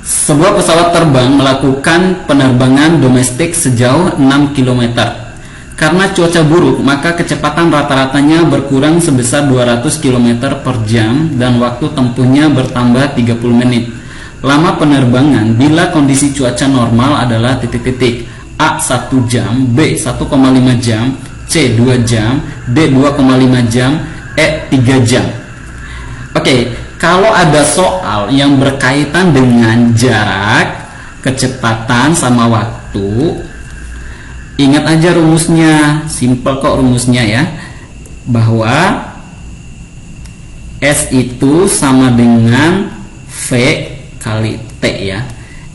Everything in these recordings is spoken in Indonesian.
Sebuah pesawat terbang melakukan penerbangan domestik sejauh 6 km. Karena cuaca buruk, maka kecepatan rata-ratanya berkurang sebesar 200 km per jam dan waktu tempuhnya bertambah 30 menit. Lama penerbangan bila kondisi cuaca normal adalah titik-titik. A 1 jam, B 1,5 jam, C 2 jam, D 2,5 jam, E 3 jam. Oke, kalau ada soal yang berkaitan dengan jarak, kecepatan sama waktu, ingat aja rumusnya, simple kok rumusnya ya, bahwa S itu sama dengan V kali T ya.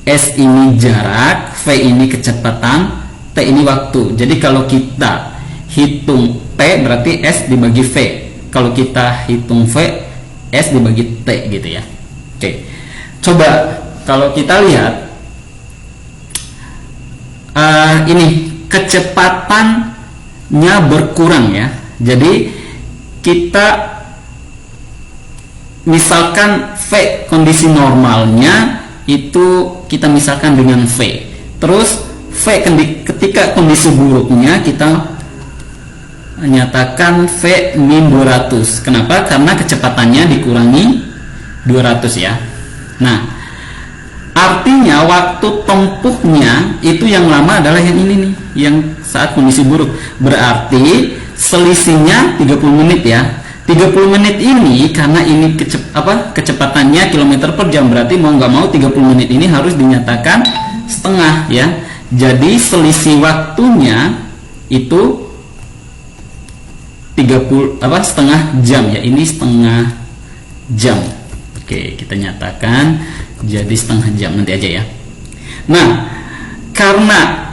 S ini jarak, V ini kecepatan, T ini waktu. Jadi kalau kita hitung T berarti S dibagi V. Kalau kita hitung V, S dibagi T gitu ya. Oke, coba kalau kita lihat ini kecepatannya berkurang ya. Jadi kita misalkan V kondisi normalnya itu kita misalkan dengan V. Terus V ketika kondisi buruknya kita nyatakan V min 200. Kenapa? Karena kecepatannya dikurangi 200 ya. Nah, artinya waktu tempuhnya itu yang lama adalah yang ini nih, yang saat kondisi buruk. Berarti selisihnya 30 menit ya. 30 menit ini karena ini kecepatannya kilometer per jam, berarti mau nggak mau 30 menit ini harus dinyatakan setengah ya. Jadi selisih waktunya itu 30 setengah jam ya. Ini setengah jam. Oke, kita nyatakan jadi setengah jam nanti aja ya. Nah, karena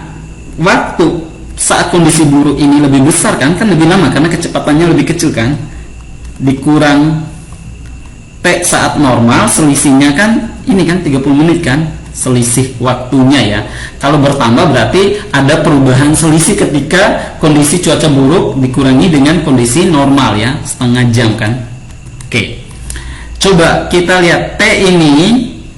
waktu saat kondisi buruk ini lebih besar kan lebih lama karena kecepatannya lebih kecil kan, dikurang T saat normal, selisihnya kan ini kan 30 menit kan, selisih waktunya ya. Kalau bertambah berarti ada perubahan selisih ketika kondisi cuaca buruk dikurangi dengan kondisi normal ya, setengah jam kan. Oke, coba kita lihat T ini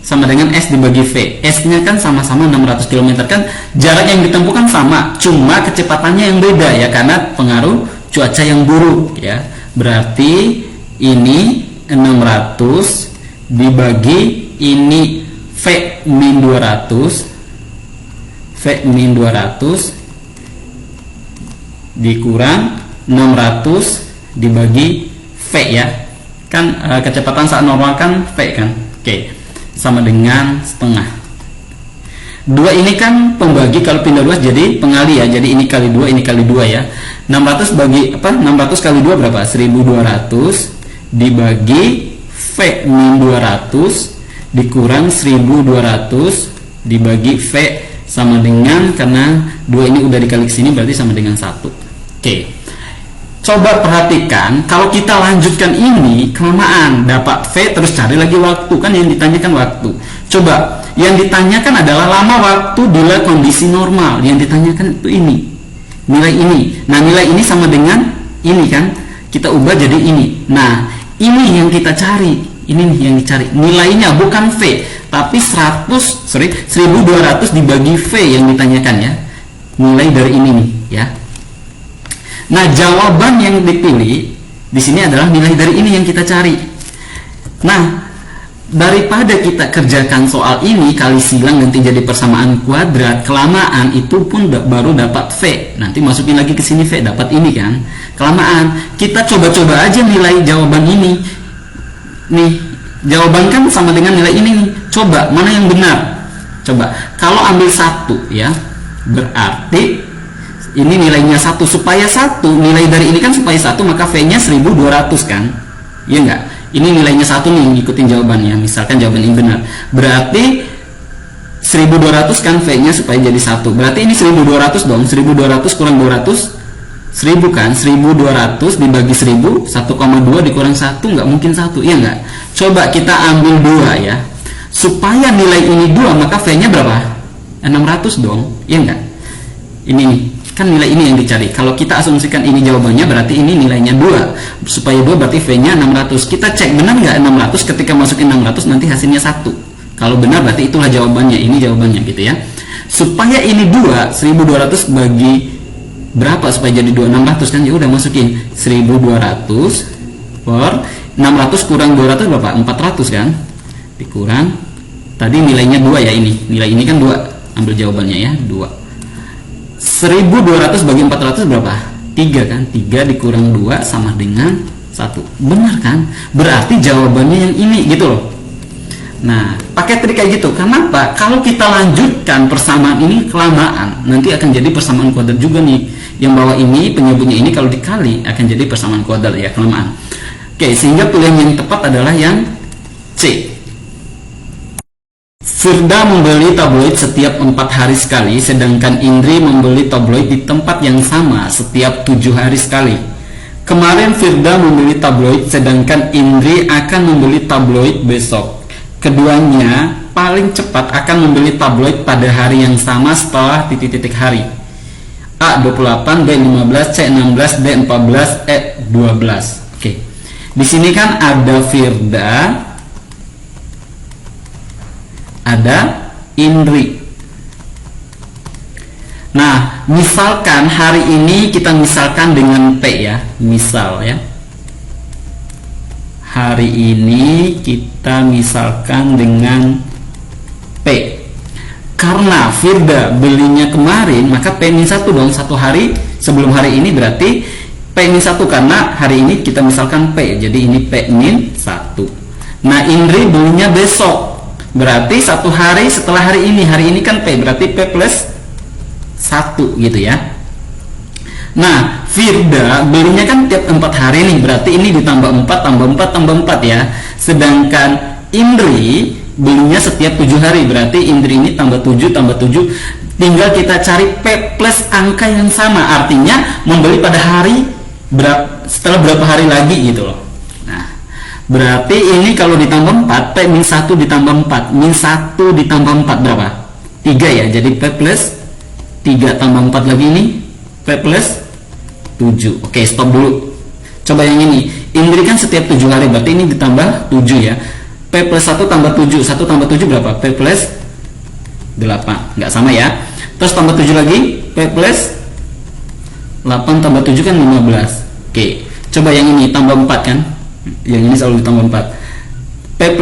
sama dengan S dibagi V. S nya kan sama-sama 600 km kan, jarak yang ditempuh kan sama, cuma kecepatannya yang beda ya karena pengaruh cuaca yang buruk ya. Berarti ini 600 dibagi ini V min 200, V min 200 dikurang 600 dibagi V ya. Kan kecepatan saat normal kan V kan. Oke, sama dengan setengah. 2 ini kan pembagi, kalau pindah luas jadi pengali ya. Jadi ini kali 2, ini kali 2 ya. 600 bagi 600 kali 2 berapa? 1200 dibagi V min 200 dikurang 1200 dibagi V sama dengan, karena 2 ini udah dikali sini berarti sama dengan 1. Oke. Coba perhatikan kalau kita lanjutkan ini kelamaan, dapat V terus cari lagi waktu, kan yang ditanyakan waktu. Coba yang ditanyakan adalah lama waktu bila kondisi normal. Yang ditanyakan itu ini, nilai ini. Nah, nilai ini sama dengan ini kan, kita ubah jadi ini. Nah, ini yang kita cari, ini nih yang dicari. Nilainya bukan V, tapi 1200 dibagi V yang ditanyakan ya. Nilai dari ini nih ya. Nah, jawaban yang dipilih di sini adalah nilai dari ini yang kita cari. Nah, daripada kita kerjakan soal ini kali silang nanti jadi persamaan kuadrat, kelamaan itu pun baru dapat V. Nanti masukin lagi ke sini V, dapat ini kan. Kelamaan. Kita coba-coba aja nilai jawaban ini. Nih, jawaban kan sama dengan nilai ini nih. Coba mana yang benar? Coba. Kalau ambil 1 ya, berarti ini nilainya 1. Supaya 1, nilai dari ini kan supaya 1, maka V-nya 1200 kan? Iya enggak? Ini nilainya 1 nih, ngikutin jawabannya. Misalkan jawaban ini benar. Berarti 1200 kan V-nya supaya jadi 1. Berarti ini 1200 dong. 1200 kurang 200 1000 kan? 1200 dibagi 1000, 1,2 dikurang 1, nggak mungkin 1, iya nggak? Coba kita ambil 2 ya. Supaya nilai ini 2, maka V-nya berapa? 600 dong, iya nggak? Ini nih, kan nilai ini yang dicari. Kalau kita asumsikan ini jawabannya, berarti ini nilainya 2. Supaya 2 berarti V-nya 600. Kita cek benar nggak 600, ketika masukin 600 nanti hasilnya 1. Kalau benar berarti itulah jawabannya, ini jawabannya gitu ya. Supaya ini 2, 1200 bagi berapa supaya jadi 2? 600 kan, ya udah masukin 1200 per 600 kurang 200 berapa? 400 kan? Dikurang tadi nilainya 2 ya, ini nilai ini kan 2, ambil jawabannya ya, 2. 1200 bagi 400 berapa? 3 kan? 3 dikurang 2 sama dengan 1. Benar kan? Berarti jawabannya yang ini gitu loh. Nah, pakai trik kayak gitu. Kenapa? Kalau kita lanjutkan persamaan ini kelamaan, nanti akan jadi persamaan kuadrat juga nih. Yang bawah ini penyebutnya ini kalau dikali akan jadi persamaan kuadrat ya, kelamaan. Oke, sehingga pilihan yang tepat adalah yang C. Firda membeli tabloid setiap 4 hari sekali, sedangkan Indri membeli tabloid di tempat yang sama setiap 7 hari sekali. Kemarin Firda membeli tabloid, sedangkan Indri akan membeli tabloid besok. Keduanya paling cepat akan membeli tabloid pada hari yang sama setelah titik-titik hari. A 28, B 15, C 16, D 14, E 12. Oke. Di sini kan ada Firda, ada Indri. Nah, misalkan hari ini kita misalkan dengan P ya, misal ya. Hari ini kita misalkan dengan P. Karena Firda belinya kemarin, maka P-1 dong, 1 hari sebelum hari ini, berarti P-1 karena hari ini kita misalkan P. Jadi ini P-1. Nah, Indri belinya besok. Berarti 1 hari setelah hari ini kan P, berarti P plus 1 gitu ya. Nah, Firda belinya kan tiap 4 hari nih, berarti ini ditambah 4 tambah 4 tambah 4 ya. Sedangkan Indri belinya setiap 7 hari, berarti Indri ini tambah 7 tambah 7. Tinggal kita cari P plus angka yang sama, artinya membeli pada hari setelah berapa hari lagi gitu loh. Nah, berarti ini kalau ditambah 4, P min 1 ditambah 4, min 1 ditambah 4 berapa? 3 ya, jadi P plus 3 tambah 4 lagi ini P plus 7. Oke, stop dulu. Coba yang ini. Indri kan setiap 7 hari, berarti ini ditambah 7 ya. P plus 1 tambah 7. 1 tambah 7 berapa? P plus 8. Nggak sama ya. Terus tambah 7 lagi. P plus 8 tambah 7 kan 15. Oke. Coba yang ini tambah 4 kan? Yang ini selalu ditambah 4. P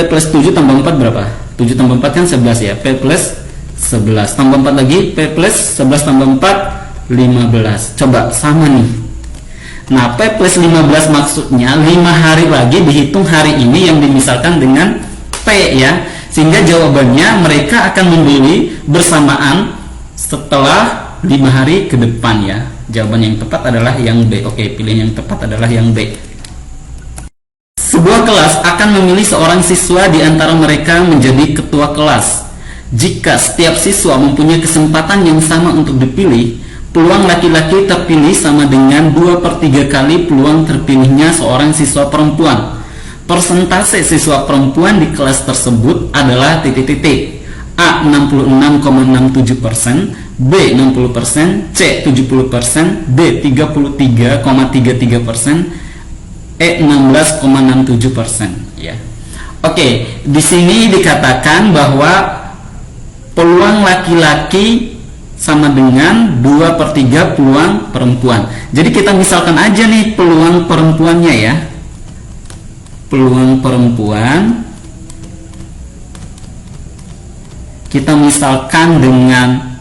plus 7 tambah 4 berapa? 7 tambah 4 kan 11 ya. P plus 11 tambah 4 lagi. P plus 11 tambah 4 15. Coba sama nih. Nah, P plus 15 maksudnya 5 hari lagi dihitung hari ini yang dimisalkan dengan P ya. Sehingga jawabannya mereka akan membeli bersamaan setelah 5 hari ke depan ya. Jawaban yang tepat adalah yang B. Oke, pilihan yang tepat adalah yang B. Sebuah kelas akan memilih seorang siswa di antara mereka menjadi ketua kelas. Jika setiap siswa mempunyai kesempatan yang sama untuk dipilih, peluang laki-laki terpilih sama dengan 2/3 kali peluang terpilihnya seorang siswa perempuan. Persentase siswa perempuan di kelas tersebut adalah titik-titik. A 66,67%, B 60%, C 70%, D 33,33%, E 16,67% ya. Oke, di sini dikatakan bahwa peluang laki-laki sama dengan 2/3 peluang perempuan. Jadi kita misalkan aja nih peluang perempuannya ya. Peluang perempuan kita misalkan dengan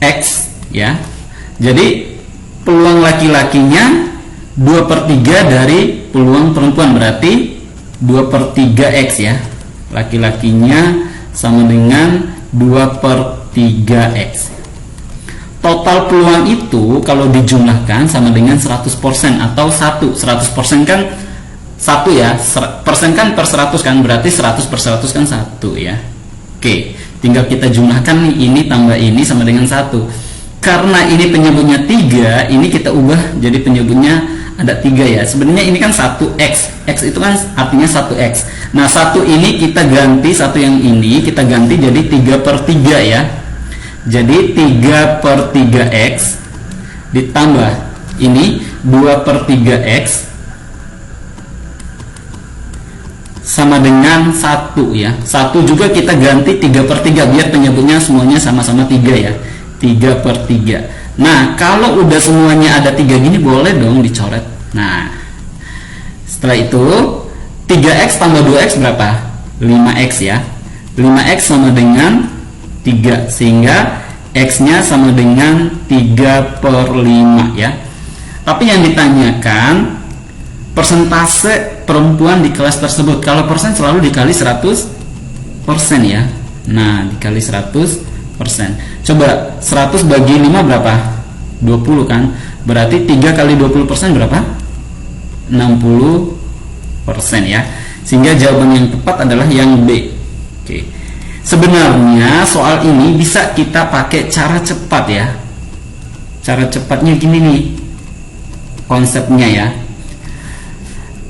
X ya. Jadi peluang laki-lakinya 2/3 dari peluang perempuan, berarti 2/3 X ya. Laki-lakinya sama dengan 2/3 X. Total peluang itu kalau dijumlahkan sama dengan 100% atau 100% kan 1 ya, persen kan per 100 kan, berarti 100 per 100 kan 1 ya. Oke, tinggal kita jumlahkan nih, ini tambah ini sama dengan 1. Karena ini penyebutnya 3, ini kita ubah jadi penyebutnya ada 3 ya. Sebenarnya ini kan 1X. X itu kan artinya 1X. Nah, 1 ini kita ganti, 1 yang ini kita ganti jadi 3/3 ya. Jadi 3/3X ditambah ini 2/3X sama dengan 1 ya. 1 juga kita ganti 3/3 biar penyebutnya semuanya sama-sama 3 ya. 3/3. Nah, kalau udah semuanya ada 3 gini boleh dong dicoret. Nah, setelah itu 3x tambah 2x berapa? 5x ya. 5x sama dengan 3 sehingga x-nya sama dengan 3/5 ya. Tapi yang ditanyakan persentase perempuan di kelas tersebut. Kalau persen selalu dikali 100% ya. Nah, dikali 100%. Coba 100 bagi 5 berapa? 20 kan? Berarti 3 kali 20% berapa? 60% ya. Sehingga jawaban yang tepat adalah yang B. Oke. Sebenarnya soal ini bisa kita pakai cara cepat ya. Cara cepatnya gini nih. Konsepnya ya.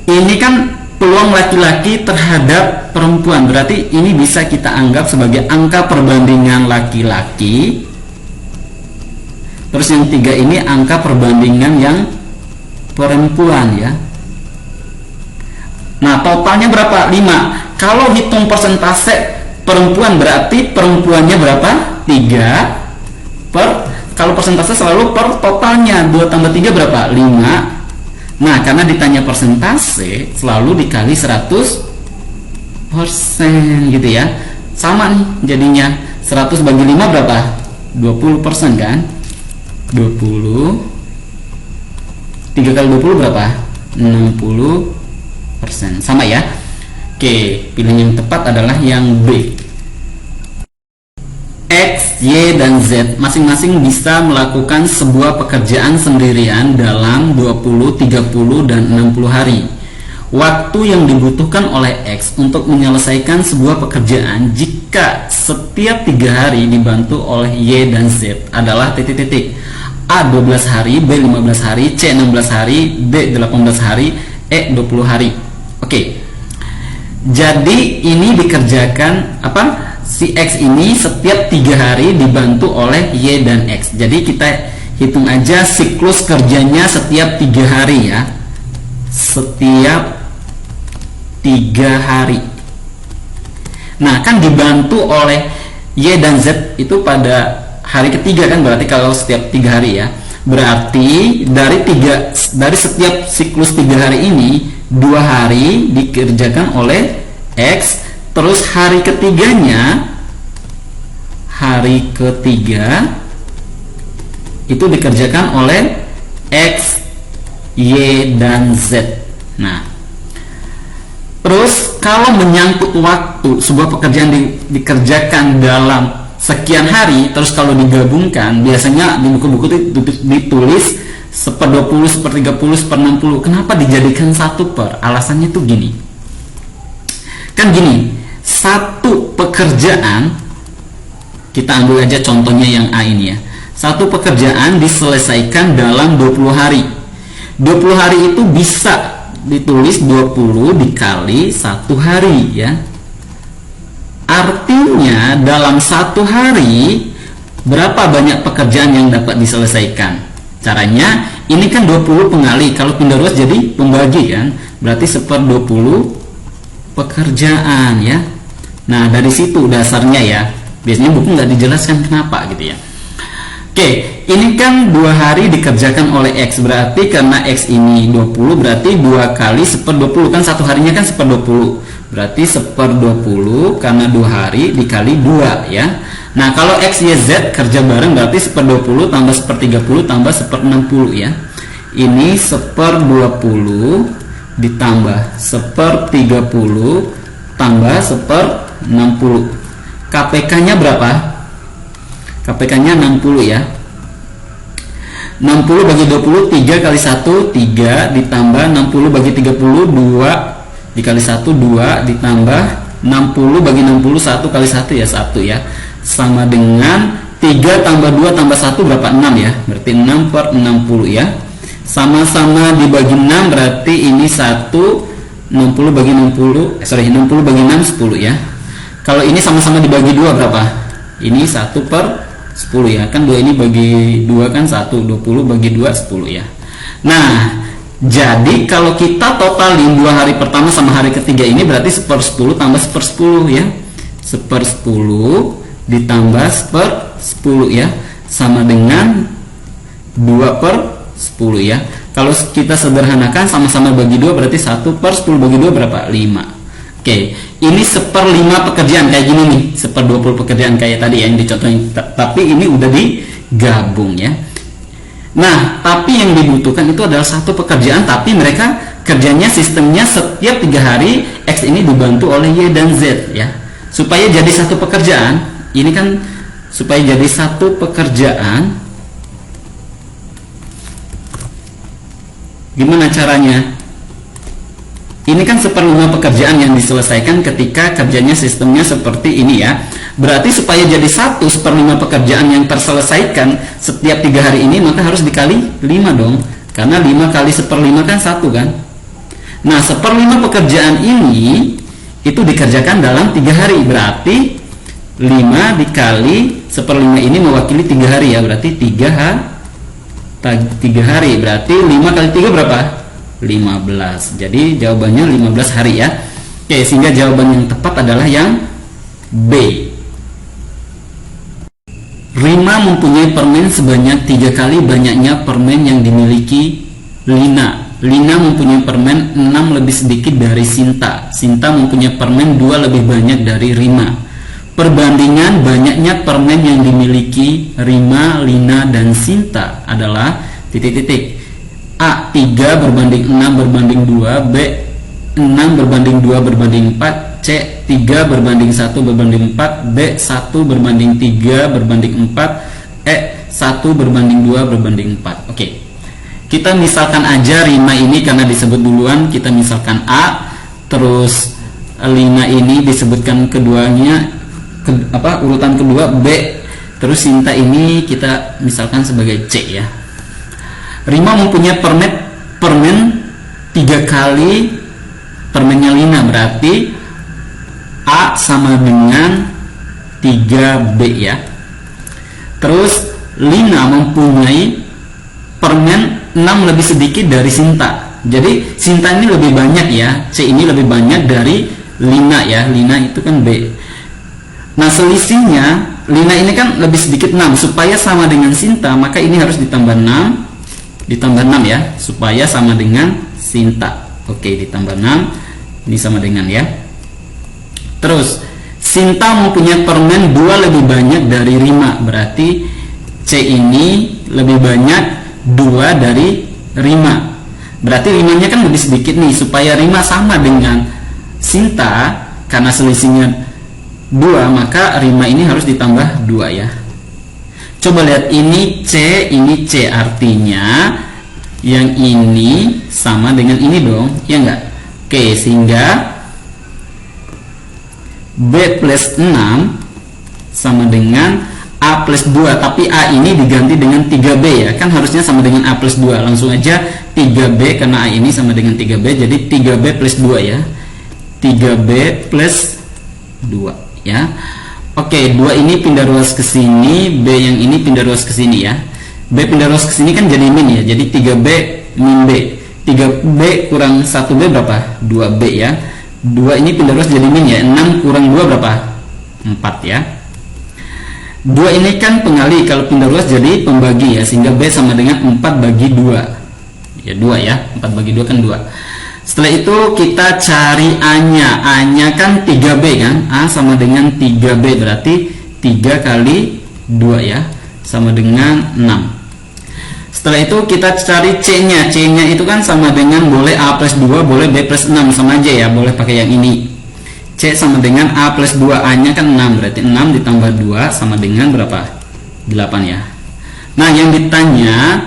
Ini kan peluang laki-laki terhadap perempuan, berarti ini bisa kita anggap sebagai angka perbandingan laki-laki. Terus yang 3 ini angka perbandingan yang perempuan ya. Nah, totalnya berapa? 5. Kalau hitung persentase perempuan berarti perempuannya berapa? 3 kalau persentase selalu per totalnya. 2 tambah 3 berapa? 5. Nah, karena ditanya persentase selalu dikali 100% gitu ya. Sama nih jadinya. 100 bagi 5 berapa? 20% kan? 20. 3 kali 20 berapa? 60%. Sama ya. Oke, pilihan yang tepat adalah yang B. X, Y, dan Z masing-masing bisa melakukan sebuah pekerjaan sendirian dalam 20, 30, dan 60 hari. Waktu yang dibutuhkan oleh X untuk menyelesaikan sebuah pekerjaan jika setiap 3 hari dibantu oleh Y dan Z adalah titik-titik. A 12 hari, B 15 hari, C 16 hari, D 18 hari, E 20 hari. Oke. Jadi ini dikerjakan apa? Si X ini setiap 3 hari dibantu oleh Y dan X. Jadi kita hitung aja siklus kerjanya setiap 3 hari ya. Setiap 3 hari. Nah, kan dibantu oleh Y dan Z itu pada hari ketiga kan, berarti kalau setiap 3 hari ya. Berarti dari setiap siklus 3 hari ini 2 hari dikerjakan oleh X. Terus hari ketiganya, hari ketiga itu dikerjakan oleh X, Y, dan Z. Nah, terus kalau menyangkut waktu sebuah pekerjaan dikerjakan dalam sekian hari, terus kalau digabungkan biasanya di buku-buku itu ditulis 1/20, 1/30, 1/60. Kenapa dijadikan 1/? Alasannya tuh gini. Kan gini, satu pekerjaan, kita ambil aja contohnya yang A ini ya. Satu pekerjaan diselesaikan dalam 20 hari. 20 hari itu bisa ditulis 20 dikali 1 hari ya. Artinya dalam 1 hari berapa banyak pekerjaan yang dapat diselesaikan? Caranya ini kan 20 pengali, kalau pindah ruas jadi pembagi kan. Berarti 1/20 pekerjaan ya. Nah, dari situ dasarnya ya. Biasanya buku nggak dijelaskan kenapa gitu ya. Oke, ini kan 2 hari dikerjakan oleh X. Berarti karena X ini 20, berarti 2 kali 1/20 kan, 1 harinya kan 1/20. Berarti 1/20 karena 2 hari dikali 2 ya. Nah, kalau X, Y, Z kerja bareng berarti 1/20 tambah 1/30 tambah 1/60 ya. Ini 1/20 ditambah 1/30 tambah 1/60. KPK-nya berapa? KPK-nya 60 ya. 60 bagi 20, 3 kali 1, 3 ditambah 60 bagi 30, 2 dikali 1, 2 ditambah 60 bagi 60, 1 kali 1 ya, 1 ya. Sama dengan 3 tambah 2 tambah 1 berapa? 6 ya. Berarti 6/60 ya. Sama-sama dibagi 6 berarti ini 60 bagi 60 60 bagi 6 10 ya. Kalau ini sama-sama dibagi 2 berapa? Ini 1/10 ya. Kan 2 ini bagi 2 kan 1, 20 bagi 2 10 ya. Nah, Jadi kalau kita totalin 2 hari pertama sama hari ketiga ini berarti 1/10 tambah 1/10 ya. 1/10 ditambah 1/10 ya, sama dengan 2/10 ya. Kalau kita sederhanakan sama-sama bagi 2 berarti 1/10 bagi 2 berapa? 5. Oke, ini 1/5 pekerjaan kayak gini nih, 1/20 pekerjaan kayak tadi yang dicontohin, tapi ini udah digabung ya. Nah, tapi yang dibutuhkan itu adalah satu pekerjaan, tapi mereka kerjanya sistemnya setiap 3 hari X ini dibantu oleh Y dan Z ya. Supaya jadi satu pekerjaan, ini kan supaya jadi satu pekerjaan, gimana caranya? Ini kan 1/5 pekerjaan yang diselesaikan ketika kerjanya sistemnya seperti ini ya. Berarti supaya jadi 1/1/5 pekerjaan yang terselesaikan setiap 3 hari ini, maka harus dikali 5 dong. Karena 5 kali 1/5 kan 1 kan. Nah, 1/5 pekerjaan ini itu dikerjakan dalam 3 hari. Berarti 5 dikali 1/5 ini mewakili 3 hari ya. Berarti 3 hari. Berarti 5 kali 3 berapa? 15. Jadi jawabannya 15 hari ya. Oke, sehingga jawaban yang tepat adalah yang B. Rima mempunyai permen sebanyak 3 kali banyaknya permen yang dimiliki Lina. Lina mempunyai permen 6 lebih sedikit dari Sinta. Sinta mempunyai permen 2 lebih banyak dari Rima. Perbandingan banyaknya permen yang dimiliki Rima, Lina, dan Sinta adalah titik-titik. A. 3 berbanding 6 berbanding 2. B. 6 berbanding 2 berbanding 4. C. 3 berbanding 1 berbanding 4. D. 1 berbanding 3 berbanding 4. E. 1 berbanding 2 berbanding 4. Oke, kita misalkan aja Rima ini karena disebut duluan, kita misalkan A. Terus Lina ini disebutkan keduanya urutan kedua B. Terus Sinta ini kita misalkan sebagai C ya. Rima mempunyai permen 3 kali permennya Lina, berarti A sama dengan 3B ya. Terus Lina mempunyai permen 6 lebih sedikit dari Sinta. Jadi Sinta ini lebih banyak ya, C ini lebih banyak dari Lina ya. Lina itu kan B. Nah, selisihnya Lina ini kan lebih sedikit 6. Supaya sama dengan Sinta, maka ini harus ditambah 6 ya, supaya sama dengan Sinta. Oke, ditambah 6, ini sama dengan ya. Terus Sinta mempunyai permen 2 lebih banyak dari Rima, berarti C ini lebih banyak 2 dari Rima. Berarti Rimanya kan lebih sedikit nih. Supaya Rima sama dengan Sinta, karena selisihnya 2, maka Rima ini harus ditambah 2 ya. Coba lihat, ini C, artinya yang ini sama dengan ini dong, ya enggak? Oke, sehingga B plus 6 sama dengan A plus 2, tapi A ini diganti dengan 3B ya, kan harusnya sama dengan A plus 2. Langsung aja 3B, karena A ini sama dengan 3B, jadi 3B plus 2 ya. 3B plus 2 ya. Oke, 2 ini pindah ruas ke sini, B yang ini pindah ruas ke sini ya. B pindah ruas ke sini kan jadi min ya. Jadi 3B min B. 3B kurang 1B berapa? 2B ya. 2 ini pindah ruas jadi min ya. 6 kurang 2 berapa? 4 ya. 2 ini kan pengali, kalau pindah ruas jadi pembagi ya, sehingga B sama dengan 4 bagi 2. Ya 2 ya. 4 bagi 2 kan 2. Setelah itu kita cari A-nya. A-nya kan 3B kan. A sama dengan 3B, berarti 3 kali 2 ya, sama dengan 6. Setelah itu kita cari C-nya. C-nya itu kan sama dengan, boleh A plus 2, boleh B plus 6, sama aja ya, boleh pakai yang ini. C sama dengan A plus 2, A-nya kan 6, berarti 6 ditambah 2 sama dengan berapa? 8 ya. Nah, yang ditanya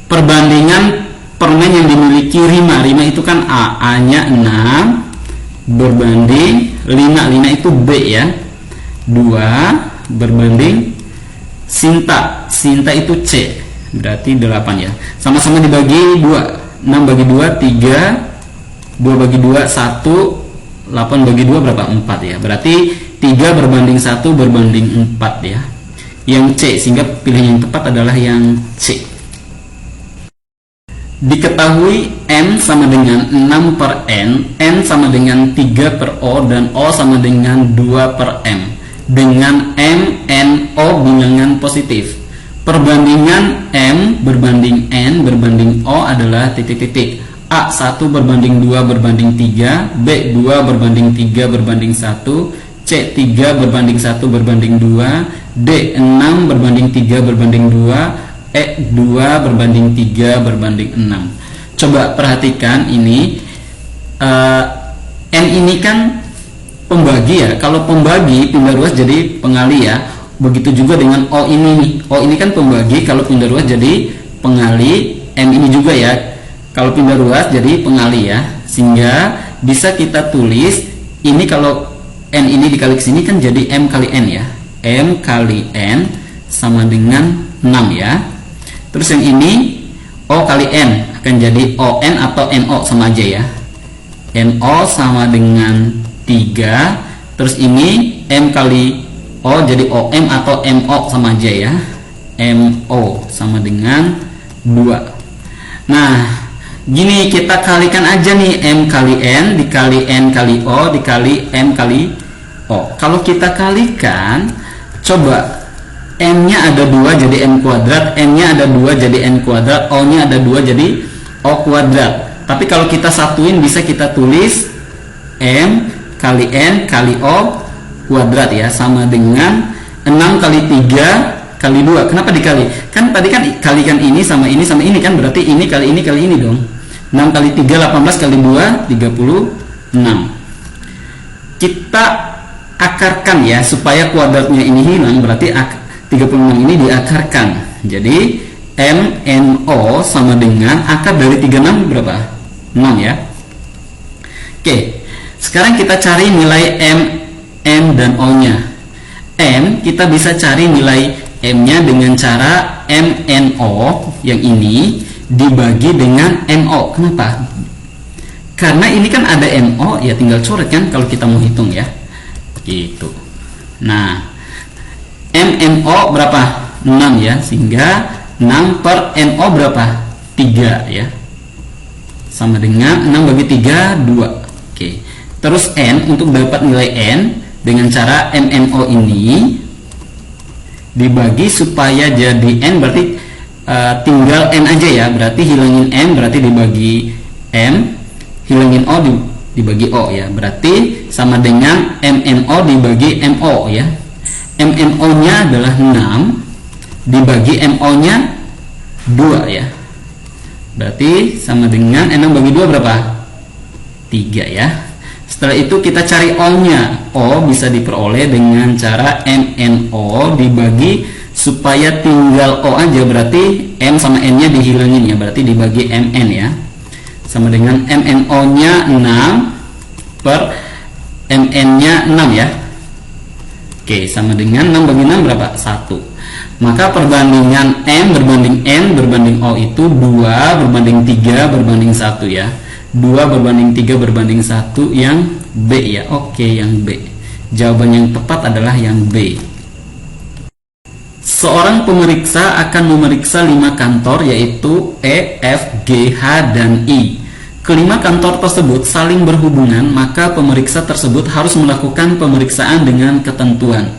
perbandingan permen yang dimiliki Rima. Rima itu kan A, A-nya 6 berbanding Lina. Lina itu B ya. 2 berbanding Sinta. Sinta itu C, berarti 8 ya. Sama-sama dibagi 2. 6 bagi 2 3, 2 bagi 2 1, 8 bagi 2 berapa? 4 ya. Berarti 3 berbanding 1 berbanding 4 ya. Yang C, sehingga pilihan yang tepat adalah yang C. Diketahui M sama dengan 6 per N sama dengan 3 per O, dan O sama dengan 2 per M. Dengan M, N, O bilangan positif. Perbandingan M berbanding N berbanding O adalah titik-titik. A 1 berbanding 2 berbanding 3, B 2 berbanding 3 berbanding 1, C 3 berbanding 1 berbanding 2, D 6 berbanding 3 berbanding 2, E 2 berbanding 3 berbanding 6. Coba perhatikan ini, N ini kan pembagi ya. Kalau pembagi pindah ruas jadi pengali ya. Begitu juga dengan O ini nih. O ini kan pembagi, kalau pindah ruas jadi pengali. M ini juga ya, kalau pindah ruas jadi pengali ya. Sehingga bisa kita tulis ini, kalau N ini dikali ke sini kan jadi M kali N ya. M kali N sama dengan 6 ya. Terus yang ini O kali N akan jadi ON atau NO sama aja ya. NO sama dengan 3. Terus ini M kali O jadi OM atau MO sama aja ya. MO sama dengan 2. Nah, gini kita kalikan aja nih, M kali N dikali N kali O dikali M kali O. Kalau kita kalikan, coba M-nya ada 2 jadi M kuadrat, N-nya ada 2 jadi N kuadrat, O-nya ada 2 jadi O kuadrat. Tapi kalau kita satuin bisa kita tulis M kali N kali O kuadrat ya, sama dengan 6 kali 3 kali 2. Kenapa dikali? Kan tadi kan kalikan ini sama ini sama ini kan, berarti ini kali ini kali ini dong. 6 kali 3 18 kali 2 36. Kita akarkan ya supaya kuadratnya ini hilang, berarti 36 ini diakarkan. Jadi MNO sama dengan akar dari 36 berapa? 6 ya. Oke, sekarang kita cari nilai M, N dan O nya. M kita bisa cari nilai M nya dengan cara MNO yang ini dibagi dengan MO. Kenapa? Karena ini kan ada MO ya, tinggal coret kan kalau kita mau hitung ya, gitu. Nah, MNO berapa? 6 ya, sehingga 6 per NO berapa? 3 ya, sama dengan 6 bagi 3 2. Oke, terus N, untuk dapat nilai N dengan cara MNO ini dibagi supaya jadi N, berarti tinggal N aja ya, berarti hilangin M berarti dibagi M, hilangin O dibagi O ya, berarti sama dengan MNO dibagi MO ya. MNO nya adalah 6 dibagi MO nya 2 ya, berarti sama dengan 6 bagi 2 berapa? 3 ya. Setelah itu kita cari O nya. O bisa diperoleh dengan cara MNO dibagi, supaya tinggal O aja, berarti M sama N nya dihilangin ya, berarti dibagi MN ya, sama dengan MNO nya 6 per MN nya 6 ya. Oke, sama dengan 6 bagi 6 berapa? 1. Maka perbandingan M berbanding N berbanding O itu 2 berbanding 3 berbanding 1 ya. 2 berbanding 3 berbanding 1 yang B ya. Oke, yang B. Jawaban yang tepat adalah yang B. Seorang pemeriksa akan memeriksa 5 kantor, yaitu E, F, G, H, dan I. Kelima kantor tersebut saling berhubungan, maka pemeriksa tersebut harus melakukan pemeriksaan dengan ketentuan.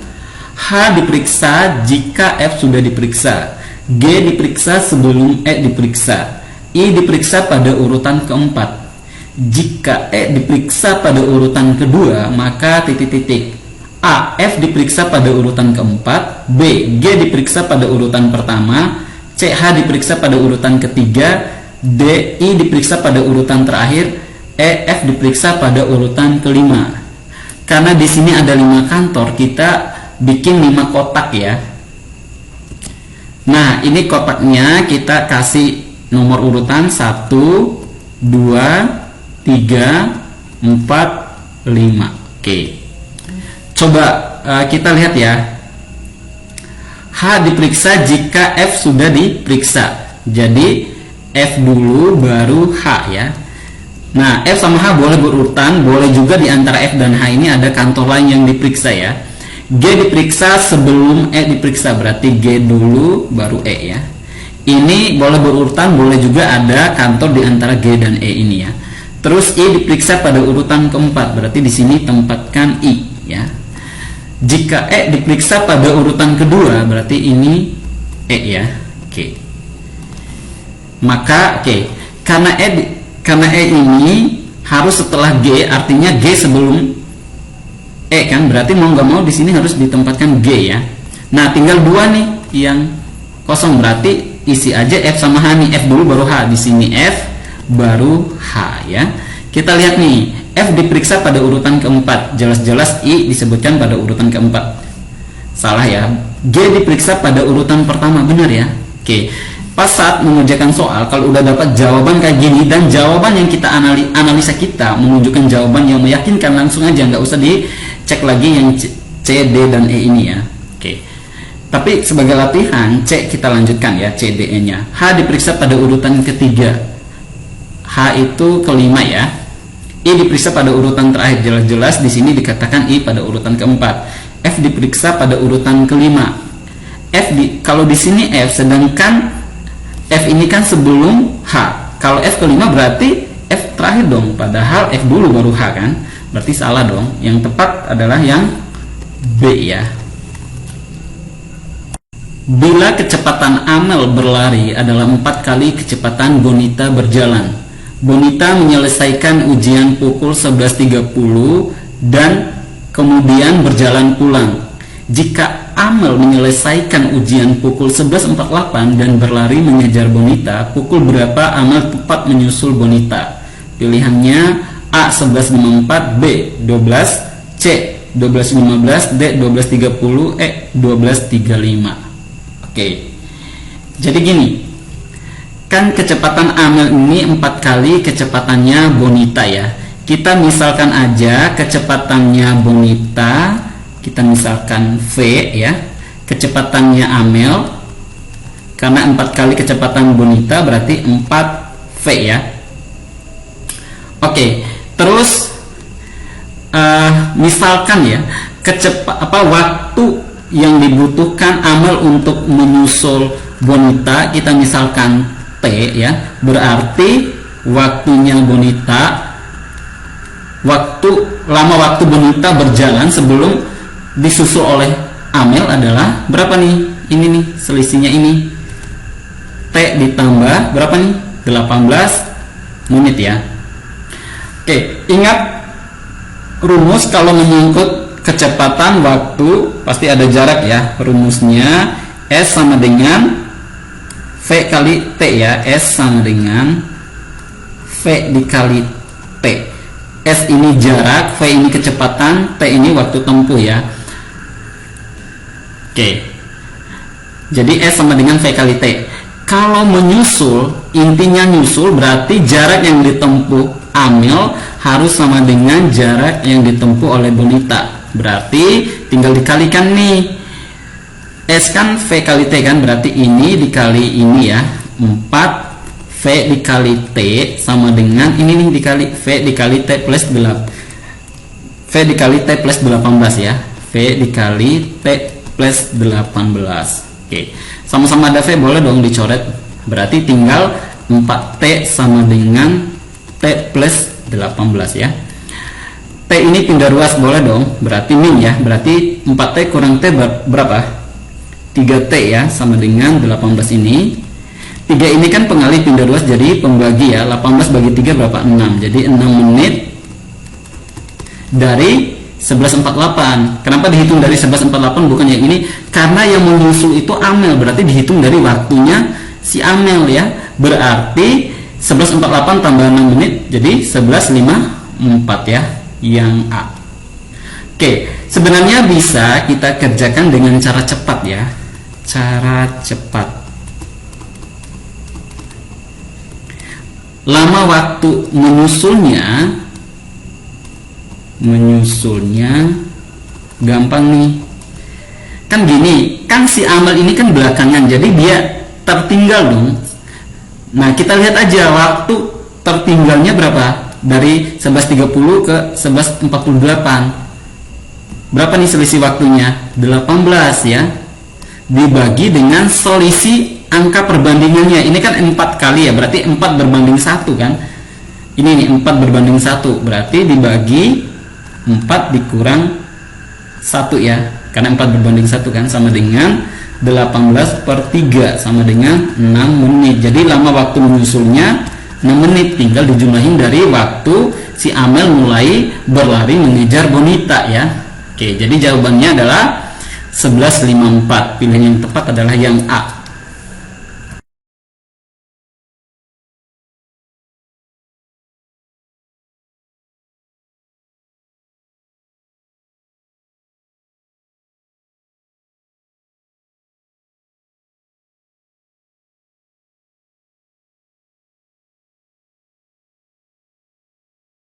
H diperiksa jika F sudah diperiksa, G diperiksa sebelum E diperiksa, I diperiksa pada urutan keempat. Jika E diperiksa pada urutan kedua, maka titik-titik. A, F diperiksa pada urutan keempat, B, G diperiksa pada urutan pertama, C, H diperiksa pada urutan ketiga, D, I diperiksa pada urutan terakhir, E, F diperiksa pada urutan kelima. Karena di sini ada 5 kantor, kita bikin 5 kotak ya. Nah, ini kotaknya kita kasih nomor urutan 1, 2, 3, 4, 5. Oke. Coba kita lihat ya. H diperiksa jika F sudah diperiksa. Jadi F dulu baru H ya. Nah, F sama H boleh berurutan, boleh juga di antara F dan H ini ada kantor lain yang diperiksa ya. G diperiksa sebelum E diperiksa, berarti G dulu baru E ya. Ini boleh berurutan, boleh juga ada kantor di antara G dan E ini ya. Terus I diperiksa pada urutan keempat, berarti di sini tempatkan I ya. Jika E diperiksa pada urutan kedua, berarti ini E ya. Oke. Maka karena E ini harus setelah G, artinya G sebelum E kan, berarti mau nggak mau di sini harus ditempatkan G ya. Nah, tinggal dua nih yang kosong, berarti isi aja F sama H nih. F dulu baru H. Di sini F baru H ya. Kita lihat nih, F diperiksa pada urutan keempat. Jelas-jelas I disebutkan pada urutan keempat. Salah ya. G diperiksa pada urutan pertama, benar ya. Oke. Pas saat mengerjakan soal, kalau udah dapat jawaban kayak gini dan jawaban yang kita analisa kita menunjukkan jawaban yang meyakinkan, langsung aja, nggak usah dicek lagi yang C, D dan E ini ya. Oke. Tapi sebagai latihan, C kita lanjutkan ya, C, D, E nya. H diperiksa pada urutan ketiga. H itu kelima ya. I diperiksa pada urutan terakhir, jelas-jelas di sini dikatakan I pada urutan keempat. F diperiksa pada urutan kelima. Kalau di sini F, sedangkan F ini kan sebelum H. Kalau F kelima berarti F terakhir dong. Padahal F dulu baru H kan. Berarti salah dong. Yang tepat adalah yang B ya. Bila kecepatan Amel berlari adalah 4 kali kecepatan Bonita berjalan. Bonita menyelesaikan ujian pukul 11.30 dan kemudian berjalan pulang. Jika Amel menyelesaikan ujian pukul 11.48 dan berlari mengejar Bonita, pukul berapa Amel tepat menyusul Bonita? Pilihannya A 11.54, B 12, C 12.15, D 12.30, E 12.35. Oke, jadi gini, kan kecepatan Amel ini 4 kali kecepatannya Bonita ya. Kita misalkan aja kecepatannya Bonita, kita misalkan V ya, kecepatannya Amel, karena 4 kali kecepatan Bonita berarti 4 V ya. Oke, terus misalkan ya, waktu yang dibutuhkan Amel untuk menyusul Bonita kita misalkan T ya, berarti waktunya Bonita, lama waktu Bonita berjalan sebelum disusul oleh Amel adalah berapa nih? Ini nih selisihnya ini, T ditambah berapa nih? 18 menit ya. Oke, ingat rumus kalau menyangkut kecepatan waktu pasti ada jarak ya. Rumusnya S sama dengan V kali T ya. S sama dengan V dikali T. S ini jarak, V ini kecepatan, T ini waktu tempuh ya. Oke. Jadi S sama dengan V kali T. Kalau menyusul, intinya nyusul berarti jarak yang ditempuh Amel harus sama dengan jarak yang ditempuh oleh Bonita. Berarti tinggal dikalikan nih, S kan V kali T kan, berarti ini dikali ini ya, 4 V dikali T sama dengan ini nih dikali V dikali T plus 8, V dikali T plus 18 ya, V dikali T plus 18. Oke, sama-sama ada V boleh dong dicoret, berarti tinggal 4T sama dengan T plus 18 ya. T ini pindah ruas boleh dong, berarti min ya, berarti 4T kurang T berapa? 3T ya, sama dengan 18 ini. 3 ini kan pengalih pindah ruas jadi pembagi ya, 18 bagi 3 berapa? 6, jadi 6 menit dari 11.48. Kenapa dihitung dari 11.48 bukan yang ini? Karena yang menyusul itu Amel, berarti dihitung dari waktunya si Amel ya, berarti 11.48 tambah 6 menit jadi 11.54 ya, yang A. Oke, sebenarnya bisa kita kerjakan dengan cara cepat ya, cara cepat. Lama waktu menyusulnya gampang nih. Kan gini, kan si Amel ini kan belakangan, jadi dia tertinggal dong. Nah, kita lihat aja waktu tertinggalnya berapa? Dari 11.30 ke 11.48. Berapa nih selisih waktunya? 18 ya. Dibagi dengan selisih angka perbandingannya. Ini kan 4 kali ya, berarti 4 berbanding 1 kan. Ini nih 4 berbanding 1, berarti dibagi 4 dikurang 1 ya, karena 4 berbanding 1 kan, sama dengan 18/3 sama dengan 6 menit. Jadi lama waktu menyusulnya 6 menit, tinggal dijumlahin dari waktu si Amel mulai berlari mengejar Bonita ya. Oke, jadi jawabannya adalah 11.54. Pilihan yang tepat adalah yang A.